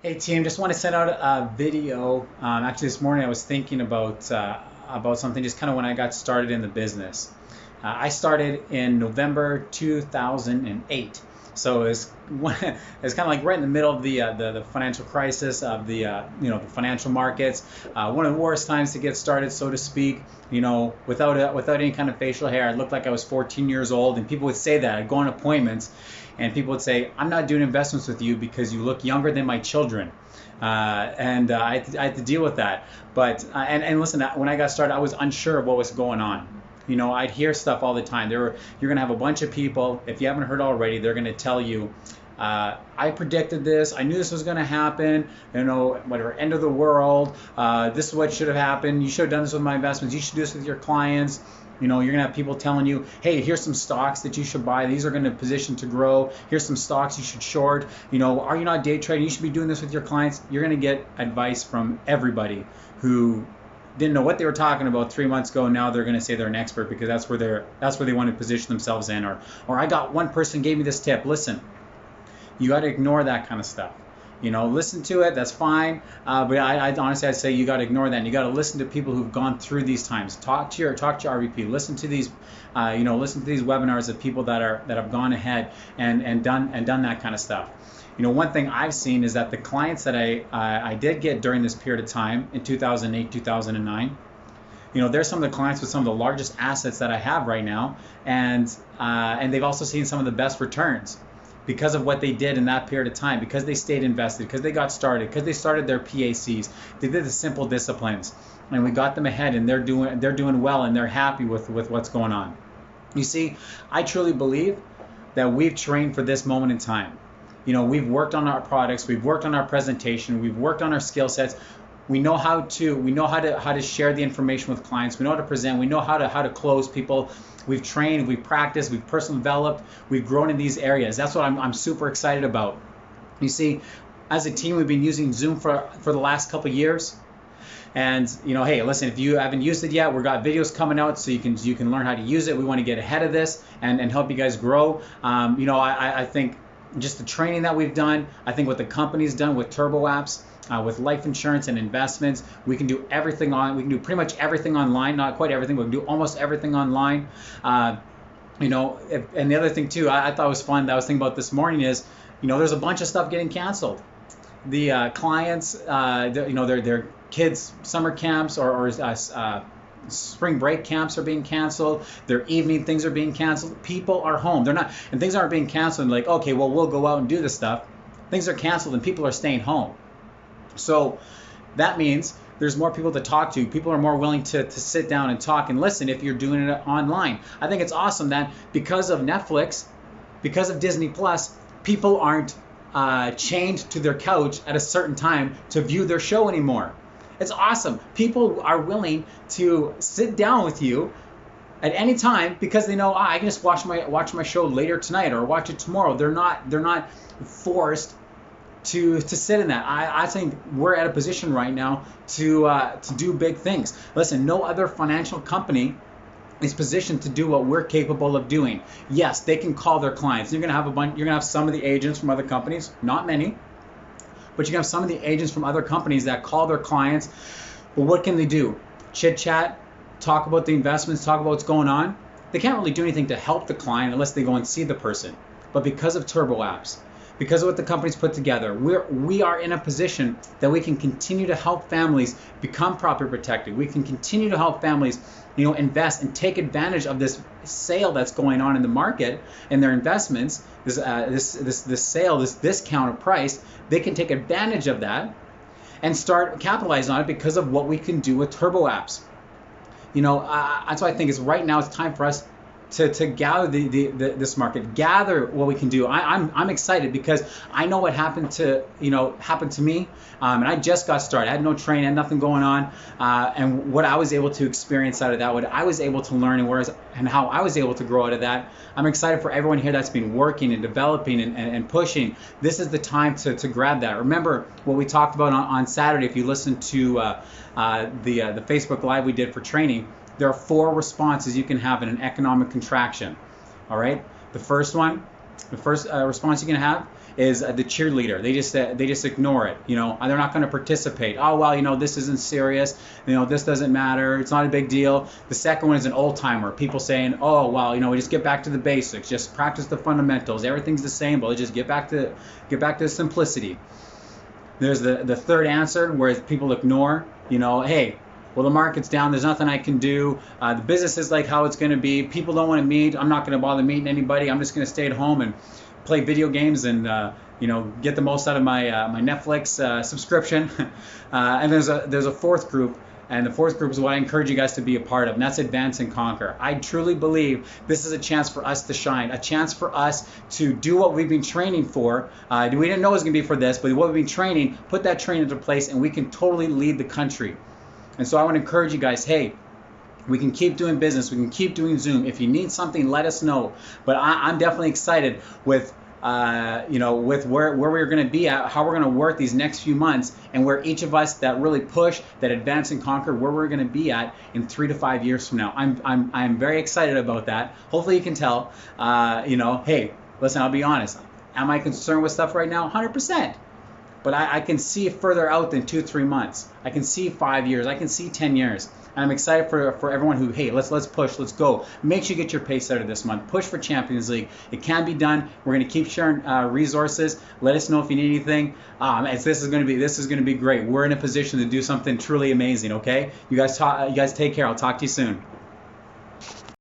Hey team, just want to send out a video. Actually, this morning I was thinking about something just kind of when I got started in the business. I started in November 2008, so it's kind of like right in the middle of the financial crisis of the financial markets. One of the worst times to get started, so to speak. Without any kind of facial hair, I looked like I was 14 years old, and people would say that. I'd go on appointments, and people would say, "I'm not doing investments with you because you look younger than my children." I had to deal with that. And listen, when I got started, I was unsure of what was going on. I'd hear stuff all the time. You're gonna have a bunch of people. If you haven't heard already, they're gonna tell you, I predicted this. I knew this was gonna happen. Whatever, end of the world. This is what should have happened. You should have done this with my investments. You should do this with your clients. You're gonna have people telling you, hey, here's some stocks that you should buy. These are gonna position to grow. Here's some stocks you should short. Are you not day trading? You should be doing this with your clients. You're gonna get advice from everybody who didn't know what they were talking about 3 months ago. Now they're going to say they're an expert because that's where they want to position themselves in. Or I got one person gave me this tip. Listen, you got to ignore that kind of stuff. Listen to it. That's fine. But I honestly, I'd say you got to ignore that. And you got to listen to people who've gone through these times. Talk to your RVP. Listen to these, listen to these webinars of people that have gone ahead and done that kind of stuff. One thing I've seen is that the clients that I did get during this period of time in 2008, 2009, there's some of the clients with some of the largest assets that I have right now, and they've also seen some of the best returns because of what they did in that period of time, because they stayed invested, because they got started, because they started their PACs, they did the simple disciplines, and we got them ahead, and they're doing well, and they're happy with what's going on. You see, I truly believe that we've trained for this moment in time. We've worked on our products, we've worked on our presentation, we've worked on our skill sets. We know how to share the information with clients. We know how to present. We know how to close people. We've trained, we've practiced, we've personally developed, we've grown in these areas. That's what I'm super excited about. You see, as a team, we've been using Zoom for the last couple of years. And hey, listen, if you haven't used it yet, we've got videos coming out so you can learn how to use it. We want to get ahead of this and help you guys grow. I think just the training that we've done, I think what the company's done with Turbo Apps, with life insurance and investments, we can do everything we can do pretty much everything online. Not quite everything, but we can do almost everything online. And the other thing too, I thought was fun that I was thinking about this morning is, there's a bunch of stuff getting canceled. The clients, their kids' summer camps or spring break camps are being canceled. Their evening things are being canceled. People are home. They're not, and things aren't being canceled. Like, okay, well, we'll go out and do this stuff. Things are canceled and people are staying home. So that means there's more people to talk to. People are more willing to sit down and talk and listen if you're doing it online. I think it's awesome that because of Netflix, because of Disney Plus, people aren't chained to their couch at a certain time to view their show anymore. It's awesome. People are willing to sit down with you at any time because they know I can just watch my show later tonight or watch it tomorrow. They're not forced to sit in that. I think we're at a position right now to do big things. Listen, no other financial company is positioned to do what we're capable of doing. Yes, they can call their clients. You're gonna have some of the agents from other companies, not many. But you can have some of the agents from other companies that call their clients. But what can they do? Chit chat, talk about the investments, talk about what's going on. They can't really do anything to help the client unless they go and see the person. But because of Turbo Apps, because of what the company's put together, we are in a position that we can continue to help families become properly protected. We can continue to help families, invest and take advantage of this sale that's going on in the market and their investments. This sale, this discounted price, they can take advantage of that and start capitalizing on it because of what we can do with Turbo Apps. That's why I think is right now it's time for us to gather this market, gather what we can do. I'm excited because I know what happened to me, and I just got started. I had no training, had nothing going on, and what I was able to experience out of that, what I was able to learn, and how I was able to grow out of that. I'm excited for everyone here that's been working and developing and pushing. This is the time to grab that. Remember what we talked about on Saturday. If you listen to the Facebook Live we did for training. There are 4 responses you can have in an economic contraction. All right. The first response you can have is the cheerleader. They just ignore it, you know, and they're not going to participate. Oh well, you know, this isn't serious, you know, this doesn't matter, it's not a big deal. The second one is an old timer. People saying, oh well, you know, we just get back to the basics, just practice the fundamentals. Everything's the same, but just get back to simplicity. There's the third answer where people ignore, you know, hey, well, the market's down. There's nothing I can do. The business is like how it's going to be. People don't want to meet. I'm not going to bother meeting anybody. I'm just going to stay at home and play video games and you know, get the most out of my my Netflix subscription. And there's a fourth group. And the fourth group is what I encourage you guys to be a part of, and that's advance and conquer. I truly believe this is a chance for us to shine, a chance for us to do what we've been training for. We didn't know it was going to be for this, but what we've been training, put that training into place, and we can totally lead the country. And so I want to encourage you guys, hey, we can keep doing business. We can keep doing Zoom. If you need something, let us know. But I'm definitely excited with you know, with where we're going to be at, how we're going to work these next few months, and where each of us that really push, that advance and conquer, where we're going to be at in 3 to 5 years from now. I'm very excited about that. Hopefully you can tell. You know, hey, listen, I'll be honest. Am I concerned with stuff right now? 100%. But I can see further out than 2-3 months. I can see 5 years. I can see 10 years. And I'm excited for everyone who, hey, let's push, let's go. Make sure you get your pace out of this month. Push for Champions League. It can be done. We're going to keep sharing resources. Let us know if you need anything. This is going to be great. We're in a position to do something truly amazing. Okay, you guys take care. I'll talk to you soon.